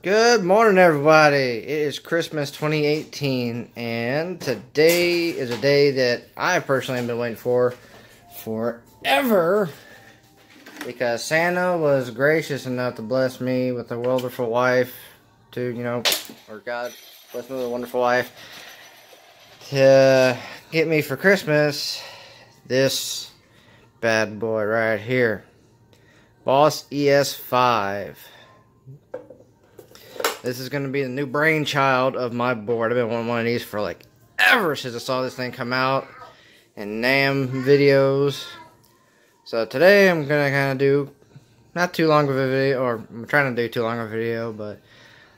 Good morning, everybody. It is Christmas 2018, and today is a day that I personally have been waiting for forever because Santa was gracious enough to bless me with a wonderful wife or God bless me with a wonderful wife to get me for Christmas this bad boy right here. Boss ES-5. This is going to be the new brainchild of my board. I've been wanting one of these for like ever since I saw this thing come out in NAM videos. So today I'm going to kind of do not too long of a video, or I'm trying to do too long of a video, but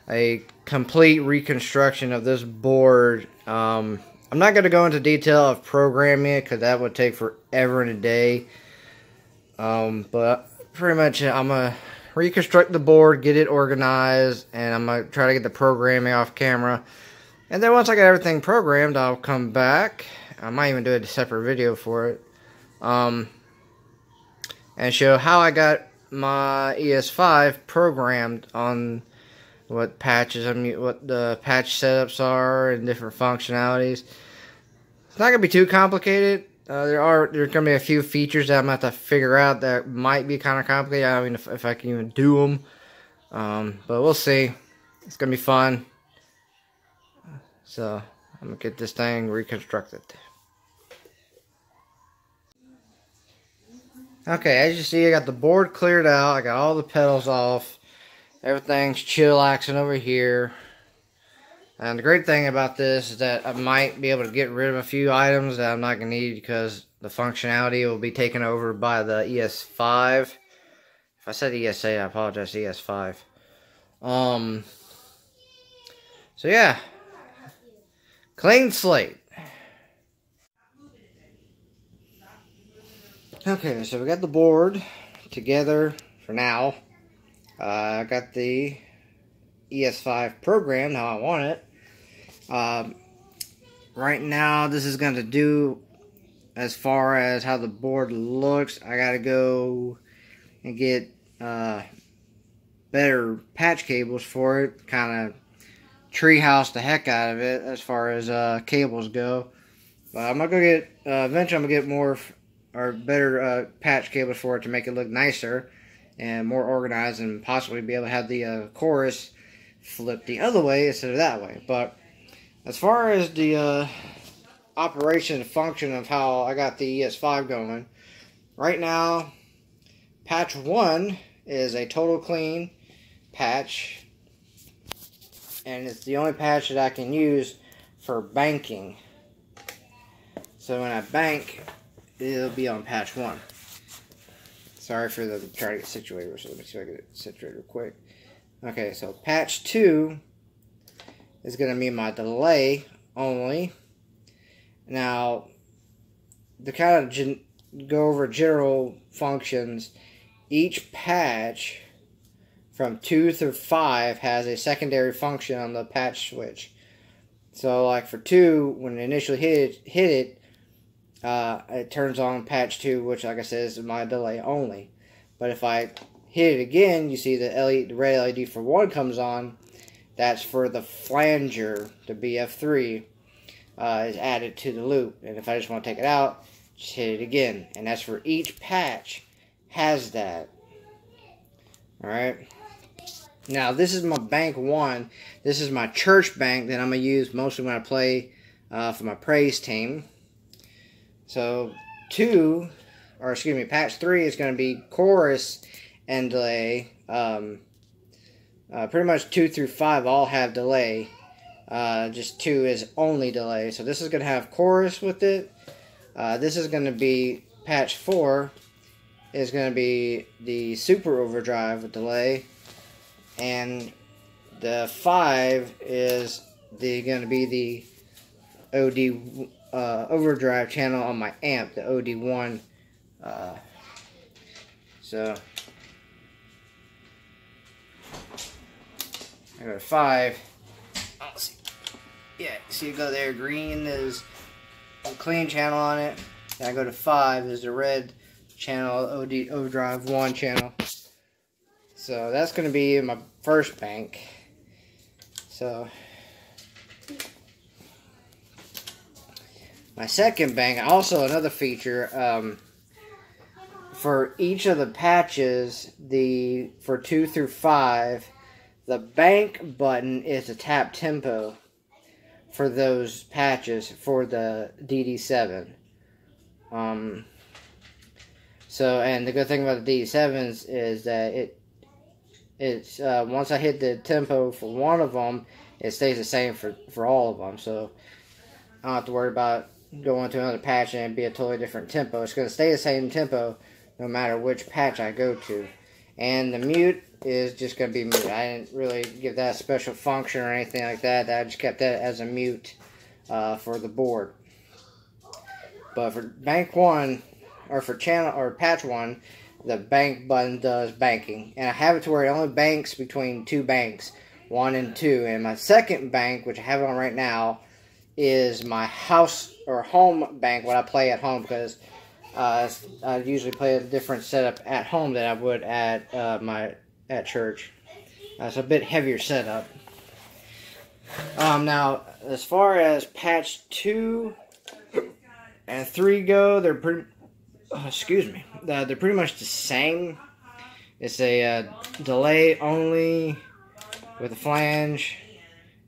a complete reconstruction of this board. I'm not going to go into detail of programming it because that would take forever and a day. But pretty much I'm going to reconstruct the board, get it organized, and I'm going to try to get the programming off camera. And then once I get everything programmed, I'll come back. I might even do a separate video for it. And show how I got my ES-5 programmed on what patches, what the patch setups are and different functionalities. It's not going to be too complicated. There's going to be a few features that I'm going to have to figure out that might be kind of complicated. I mean, if I can even do them. But we'll see. It's going to be fun. So, I'm going to get this thing reconstructed. Okay, as you see, I got the board cleared out. I got all the pedals off. Everything's chillaxing over here. And the great thing about this is that I might be able to get rid of a few items that I'm not going to need because the functionality will be taken over by the ES-5. If I said ES-8, I apologize, ES-5. So yeah. Clean slate. Okay, so we got the board together for now. I got the ES-5 programmed how I want it. Right now, this is going to do as far as how the board looks. I got to go and get better patch cables for it. Kind of treehouse the heck out of it as far as cables go. But I'm going to go get, eventually I'm going to get more or better patch cables for it to make it look nicer and more organized, and possibly be able to have the chorus flip the other way instead of that way. But as far as the operation and function of how I got the ES-5 going, right now patch 1 is a total clean patch, and it's the only patch that I can use for banking. So when I bank, it'll be on patch 1. Sorry for the trying to get situated, so let me see if I can get it situated real quick. Okay, so patch 2 is going to be my delay only. Now, to kind of go over general functions, each patch from 2 through 5 has a secondary function on the patch switch. So, like for 2, when it initially hit it, it turns on patch 2, which, like I said, is my delay only. But if I hit it again, you see the red LED for 1 comes on. That's for the flanger, the BF3, is added to the loop. And if I just want to take it out, just hit it again. And that's for each patch has that. Alright. Now, this is my bank 1. This is my church bank that I'm going to use mostly when I play for my praise team. So, patch 3 is going to be chorus and delay. Pretty much 2 through 5 all have delay. Just 2 is only delay. So this is going to have chorus with it. This is going to be patch 4 is going to be the super overdrive with delay. And the 5 is going to be the OD overdrive channel on my amp, the OD1. So I go to 5. Oh, see, yeah, see it go there. Green is a clean channel on it. And I go to 5 is the red channel, overdrive 1 channel. So that's going to be my first bank. So my second bank, also another feature, for each of the patches, for 2 through 5, the bank button is a tap tempo for those patches for the DD7. So, and the good thing about the DD7s is that it's once I hit the tempo for one of them, it stays the same for all of them. So I don't have to worry about going to another patch and it'd be a totally different tempo. It's going to stay the same tempo no matter which patch I go to. And the mute is just going to be mute. I didn't really give that a special function or anything like that. I just kept that as a mute for the board. But for bank 1, or for channel or patch 1, the bank button does banking. And I have it to where it only banks between 2 banks, 1 and 2. And my second bank, which I have it on right now, is my house or home bank, what I play at home, because I usually play a different setup at home than I would at church. It's a bit heavier setup. Now, as far as patch 2 and 3 go, they're pretty. They're pretty much the same. It's a delay only with a flange,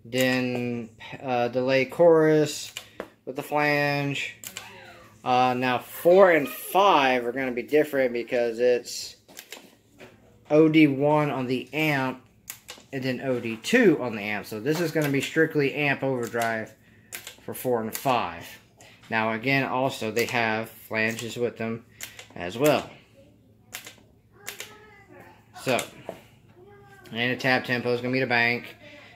then delay chorus with the flange. Now 4 and 5 are going to be different because it's OD1 on the amp and then OD2 on the amp. So this is going to be strictly amp overdrive for 4 and 5. Now again, also they have flanges with them as well. So, and the tap tempo is going to be the bank,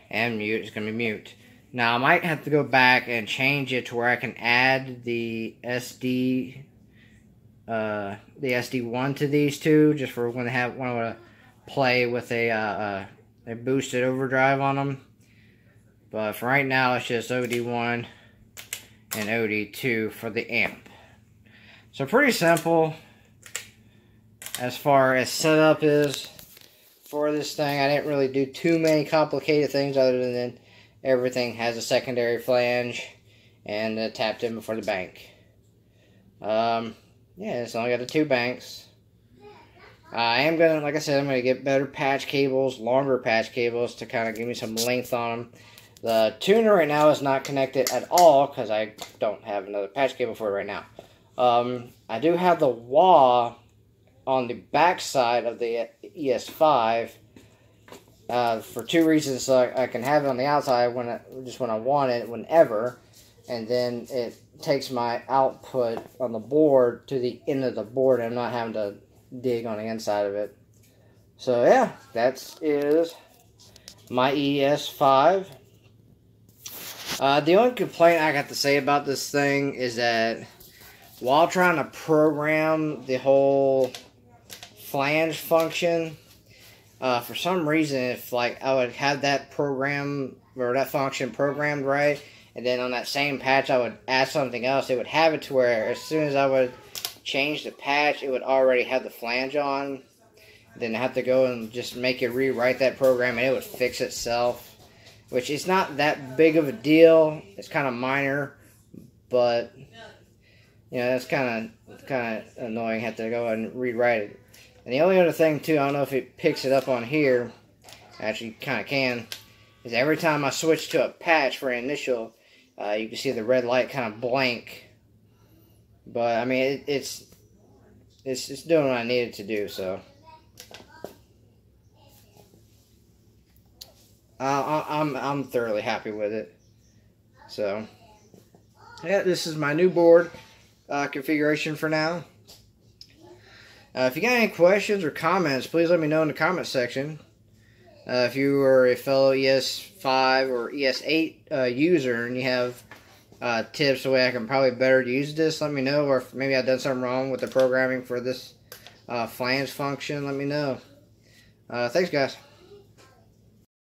and mute is going to be mute. Now I might have to go back and change it to where I can add the SD1 to these two, just for when I want to play with a boosted overdrive on them. But for right now, it's just OD1 and OD2 for the amp. So pretty simple as far as setup is for this thing. I didn't really do too many complicated things other than everything has a secondary flange and a tap tempo for the bank. Yeah, it's only got the 2 banks. I am going to, like I said, I'm going to get better patch cables, longer patch cables to kind of give me some length on them. The tuner right now is not connected at all because I don't have another patch cable for it right now. I do have the wah on the back side of the ES-5 for 2 reasons. So I can have it on the outside when I want it, whenever, and then it takes my output on the board to the end of the board, and I'm not having to dig on the inside of it. So yeah, that is my ES-5. The only complaint I got to say about this thing is that while trying to program the whole flange function, for some reason, if like I would have that program or that function programmed right, and then on that same patch I would add something else, it would have it to where as soon as I would change the patch, it would already have the flange on. Then I have to go and just make it rewrite that program, and it would fix itself. Which is not that big of a deal. It's kind of minor, but you know, that's kind of annoying. Have to go and rewrite it. And the only other thing too, I don't know if it picks it up on here. Actually, kind of can. Is every time I switch to a patch for an initial, you can see the red light kind of blank. But I mean, it's doing what I needed to do. So. I'm thoroughly happy with it. So, yeah, this is my new board configuration for now. If you got any questions or comments, please let me know in the comment section. If you are a fellow ES-5 or ES-8 user and you have tips the way I can probably better use this, let me know. Or if maybe I've done something wrong with the programming for this flange function, let me know. Thanks, guys.